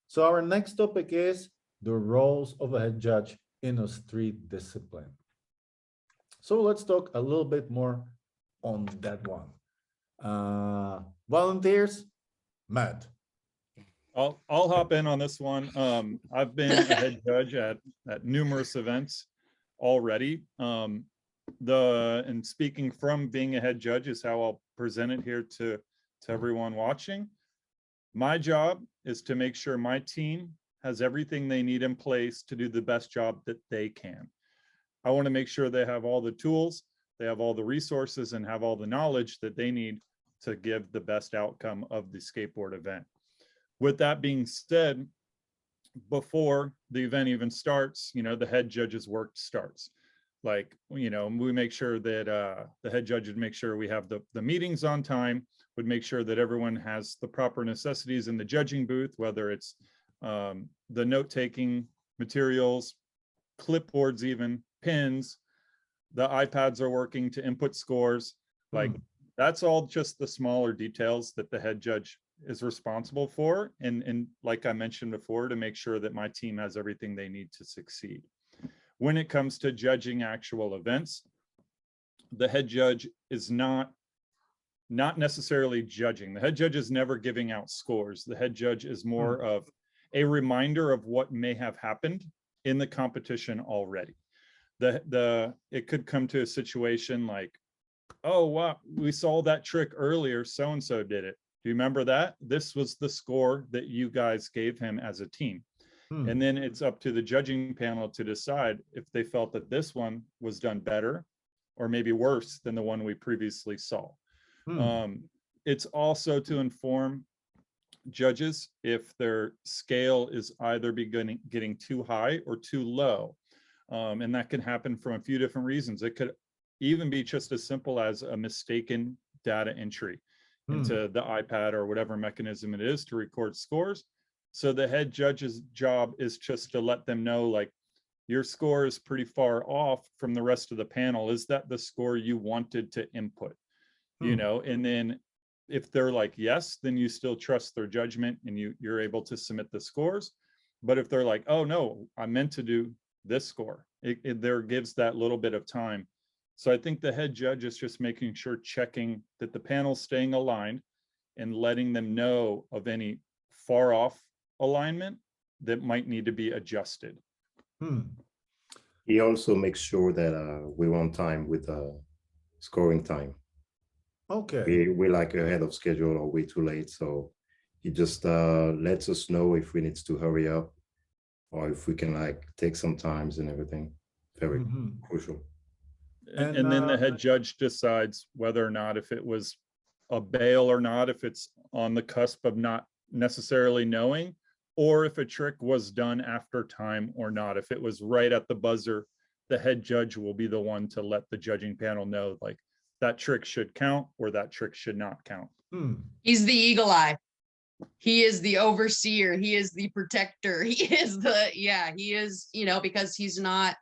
So our next topic is the roles of a head judge in a street discipline. So let's talk a little bit more on that one. Volunteers, Matt. I'll hop in on this one. I've been a head judge at numerous events already. And speaking from being a head judge is how I'll present it here to everyone watching. My job is to make sure my team has everything they need in place to do the best job that they can. I want to make sure they have all the tools, they have all the resources, and have all the knowledge that they need to give the best outcome of the skateboard event. With that being said, before the event even starts, the head judge's work starts. Like, we make sure that the head judge would make sure we have the meetings on time, would make sure that everyone has the proper necessities in the judging booth, whether it's the note-taking materials, clipboards, even pins, the iPads are working to input scores. Like, that's all just the smaller details that the head judge is responsible for. And like I mentioned before, to make sure that my team has everything they need to succeed. When it comes to judging actual events, the head judge is not necessarily judging. The head judge is never giving out scores. The head judge is more of a reminder of what may have happened in the competition already. It could come to a situation like, oh, wow, we saw that trick earlier, so-and-so did it. Do you remember that? This was the score that you guys gave him as a team. And then it's up to the judging panel to decide if they felt that this one was done better or maybe worse than the one we previously saw. It's also to inform judges if their scale is either getting too high or too low. And that can happen from a few different reasons. It could even be just as simple as a mistaken data entry into the iPad or whatever mechanism it is to record scores. So the head judge's job is just to let them know, like, your score is pretty far off from the rest of the panel. Is that the score you wanted to input? And then if they're like, yes, then you still trust their judgment and you're able to submit the scores. But if they're like, oh no, I meant to do this score, it there gives that little bit of time. So I think the head judge is just making sure, checking that the panel's staying aligned and letting them know of any far off alignment that might need to be adjusted. He also makes sure that we're on time with scoring time. Okay. We're like ahead of schedule or way too late. So he just lets us know if we need to hurry up or if we can like take some times and everything. Very crucial. And then the head judge decides whether or not, if it was a bail or not, if it's on the cusp of not necessarily knowing, or if a trick was done after time or not. If it was right at the buzzer, the head judge will be the one to let the judging panel know, like, that trick should count or that trick should not count. He's the eagle eye. He is the overseer. He is the protector. He is he is, because he's not,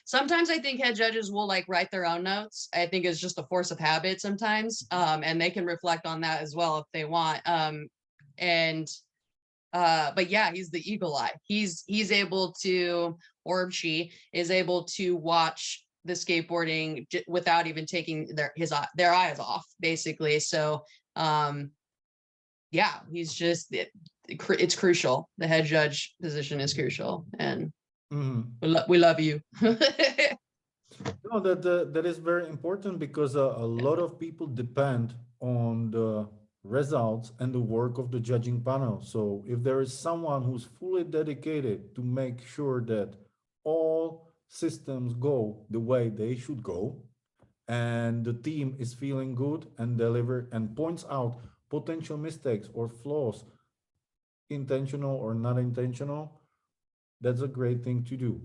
sometimes I think head judges will like write their own notes. I think it's just a force of habit sometimes. And they can reflect on that as well if they want. But yeah, he's the eagle eye. He's able to, or she is able to watch the skateboarding without even taking their eyes off, basically. So yeah, he's just, it's crucial. The head judge position is crucial, and we love you. No, that is very important, because a lot of people depend on the results and the work of the judging panel. So if there is someone who's fully dedicated to make sure that all systems go the way they should go, and the team is feeling good and deliver and points out potential mistakes or flaws, intentional or not intentional, that's a great thing to do.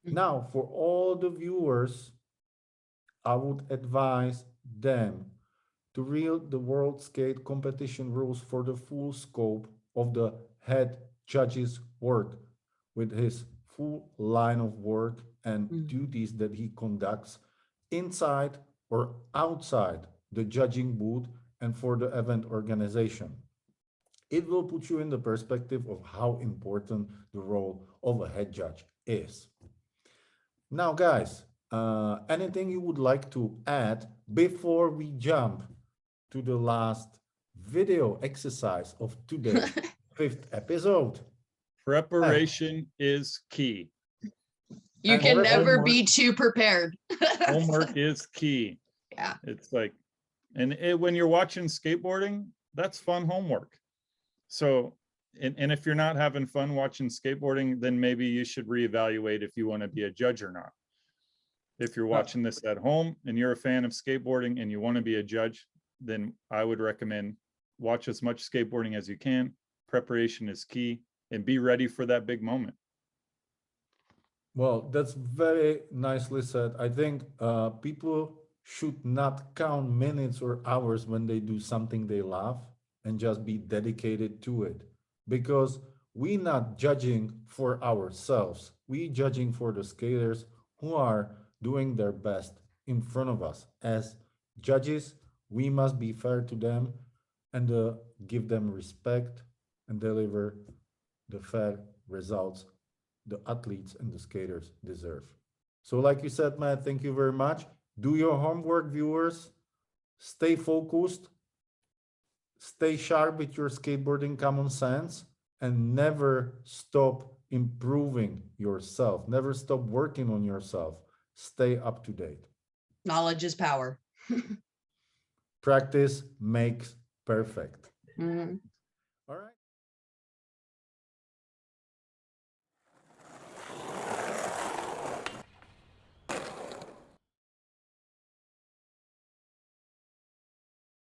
Now, for all the viewers, I would advise them to read the World Skate Competition rules for the full scope of the head judge's work, with his full line of work and duties that he conducts inside or outside the judging booth and for the event organization. It will put you in the perspective of how important the role of a head judge is. Now, guys, anything you would like to add before we jump to the last video exercise of today's fifth episode? Preparation is key. You And can never homework. be too prepared. Homework is key. Yeah. It's like, when you're watching skateboarding, that's fun homework. So, and if you're not having fun watching skateboarding, then maybe you should reevaluate if you want to be a judge or not. If you're watching this at home and you're a fan of skateboarding and you want to be a judge, then I would recommend watch as much skateboarding as you can. Preparation is key, and be ready for that big moment. Well, that's very nicely said. I think people should not count minutes or hours when they do something they love and just be dedicated to it. Because we not judging for ourselves. We judging for the skaters who are doing their best in front of us. As judges, we must be fair to them and give them respect and deliver the fair results the athletes and the skaters deserve. So like you said, Matt, thank you very much. Do your homework, viewers. Stay focused. Stay sharp with your skateboarding common sense and never stop improving yourself. Never stop working on yourself. Stay up to date. Knowledge is power. Practice makes perfect. Mhm. All right.